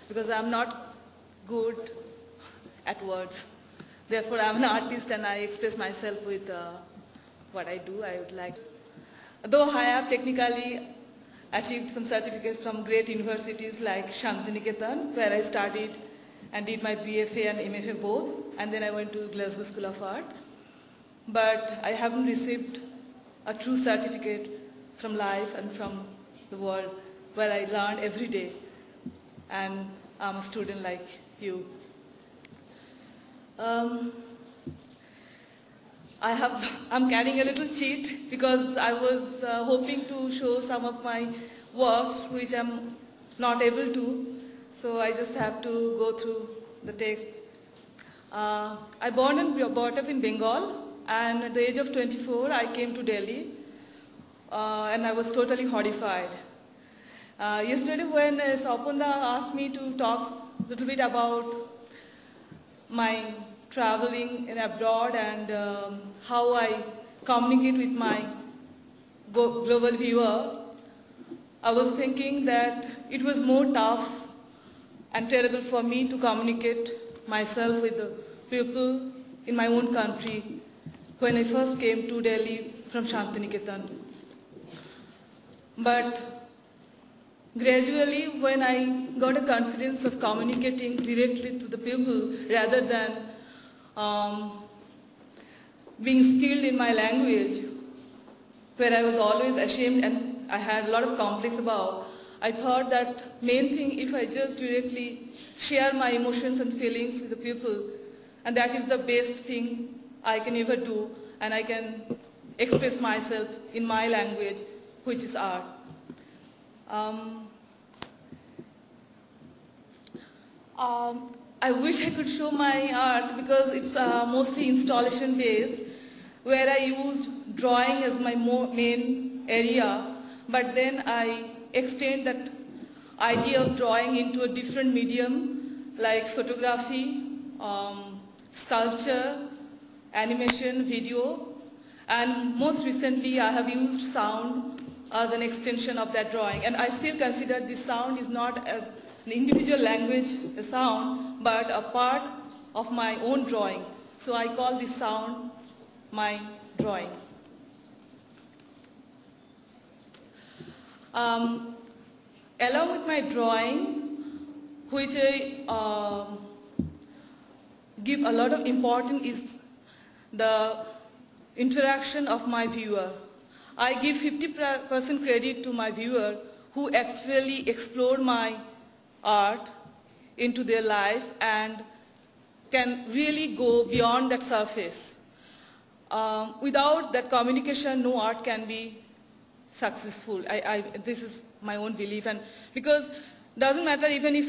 Because I'm not good at words. Therefore, I'm an artist and I express myself with what I do. I would like, though I have technically achieved some certificates from great universities like Kreativ-2010, where I studied and did my BFA and MFA both, and then I went to Glasgow School of Art. But I haven't received a true certificate from life and from the world where I learn every day. And I'm a student like you. I'm carrying a little cheat because I was hoping to show some of my works which I'm not able to. So I just have to go through the text. I born and brought up in Bengal, and at the age of 24 I came to Delhi, and I was totally horrified. Yesterday when Sapunda asked me to talk a little bit about my traveling in abroad and how I communicate with my global viewer, I was thinking that it was more tough and terrible for me to communicate myself with the people in my own country when I first came to Delhi from Shantiniketan. But gradually, when I got a confidence of communicating directly to the people rather than being skilled in my language, where I was always ashamed and I had a lot of complex about, I thought that main thing, if I just directly share my emotions and feelings with the people, and that is the best thing I can ever do, and I can express myself in my language, which is art. I wish I could show my art because it's mostly installation based, where I used drawing as my main area, but then I extend that idea of drawing into a different medium like photography, sculpture, animation, video, and most recently I have used sound as an extension of that drawing. And I still consider this sound is not as an individual language, a sound, but a part of my own drawing. So I call this sound my drawing. Along with my drawing, which I give a lot of importance, is the interaction of my viewer. I give 50% credit to my viewer who actually explored my art into their life and can really go beyond that surface. Without that communication, no art can be successful. This is my own belief, and because it doesn't matter even if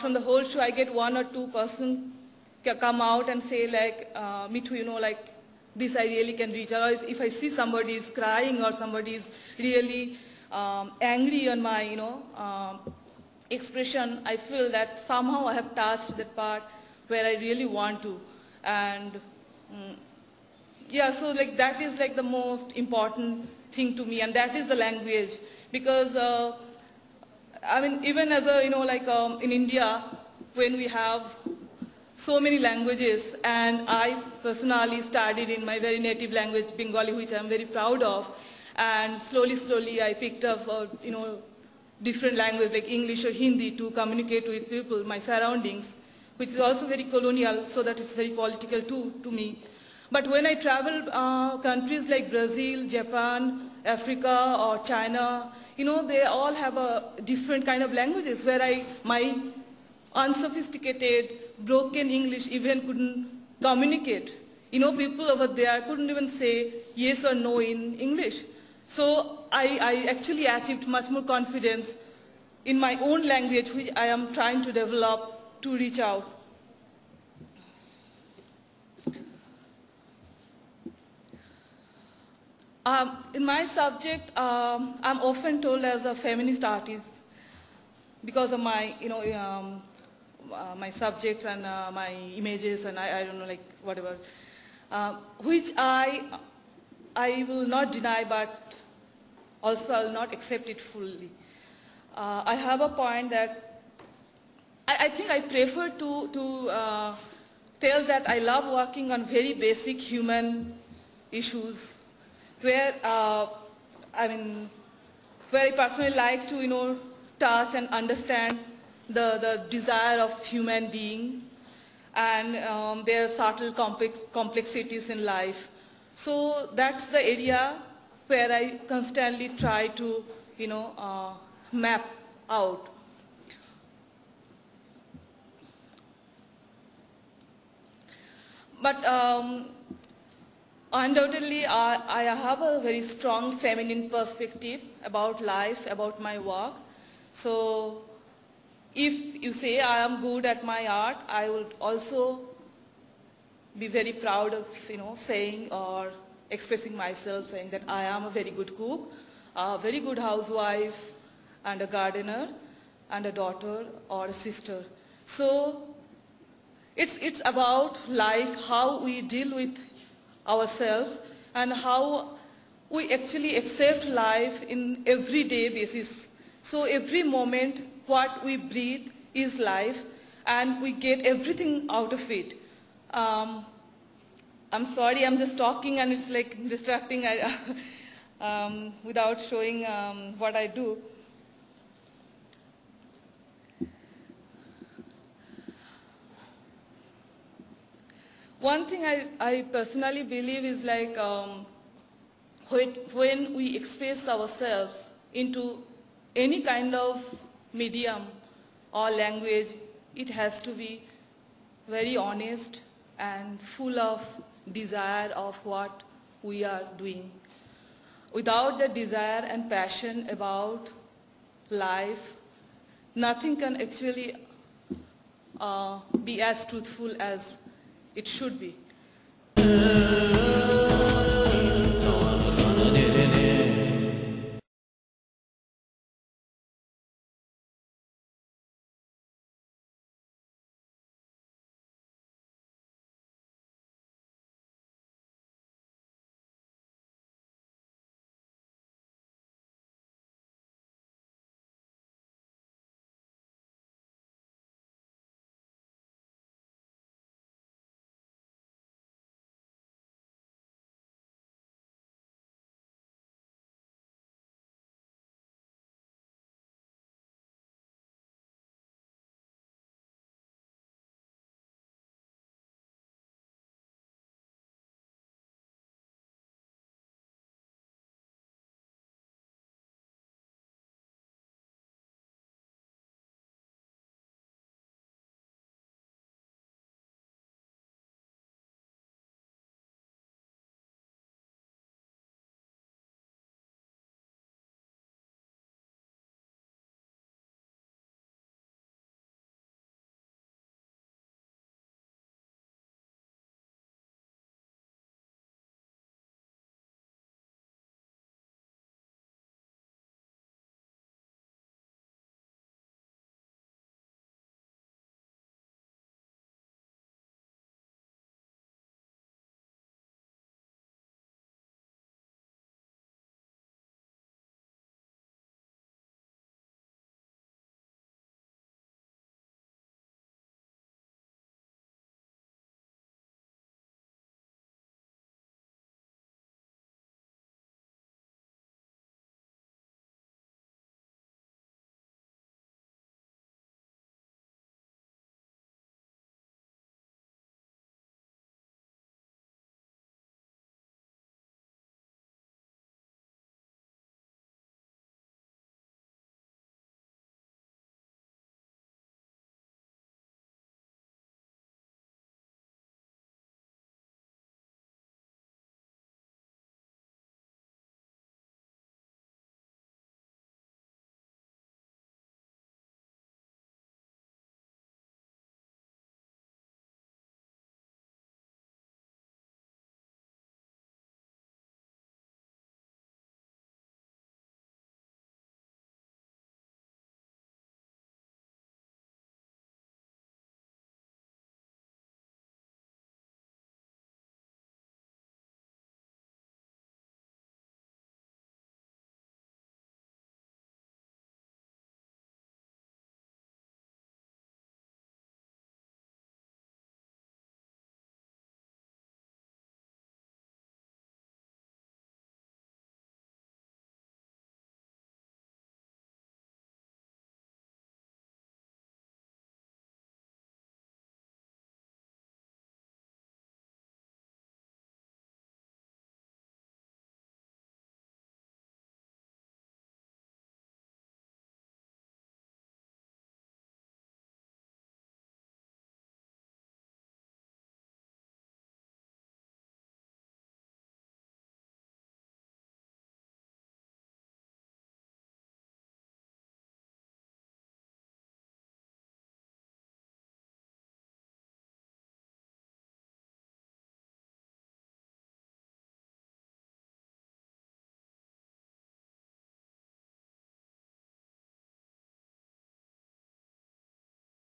from the whole show I get 1 or 2 persons come out and say like, Mithu, you know, like this I really can reach. Or if I see somebody is crying or somebody is really angry on my, you know, expression, I feel that somehow I have touched that part where I really want to. And yeah, so like that is like the most important thing to me, and that is the language. Because I mean, even as a, you know, like in India, when we have so many languages, and I personally studied in my very native language, Bengali, which I'm very proud of, and slowly I picked up, you know, different languages like English or Hindi to communicate with people, my surroundings, which is also very colonial, so that it's very political too to me. But when I travel countries like Brazil, Japan, Africa, or China, you know, they all have a different kind of languages where my unsophisticated, broken English even couldn't communicate. You know, people over there couldn't even say yes or no in English. So I actually achieved much more confidence in my own language, which I am trying to develop to reach out. In my subject, I'm often told as a feminist artist because of my, you know, my subjects and my images and I don't know, like whatever. which I will not deny, but also I will not accept it fully. I have a point that I think I prefer to tell that I love working on very basic human issues, where where I personally like to touch and understand the desire of human being and their subtle complexities in life. So that's the area where I constantly try to map out. But undoubtedly, I have a very strong feminine perspective about life, about my work. So if you say I am good at my art, I would also be very proud of saying or expressing myself, saying that I am a very good cook, a very good housewife, and a gardener, and a daughter or a sister. So it's about life, how we deal with ourselves, and how we actually accept life in everyday basis. So every moment, what we breathe is life, and we get everything out of it. I'm sorry, I'm just talking and it's like distracting without showing what I do. One thing I personally believe is like when we express ourselves into any kind of medium or language, it has to be very honest and full of desire of what we are doing. Without the desire and passion about life, nothing can actually be as truthful as it should be.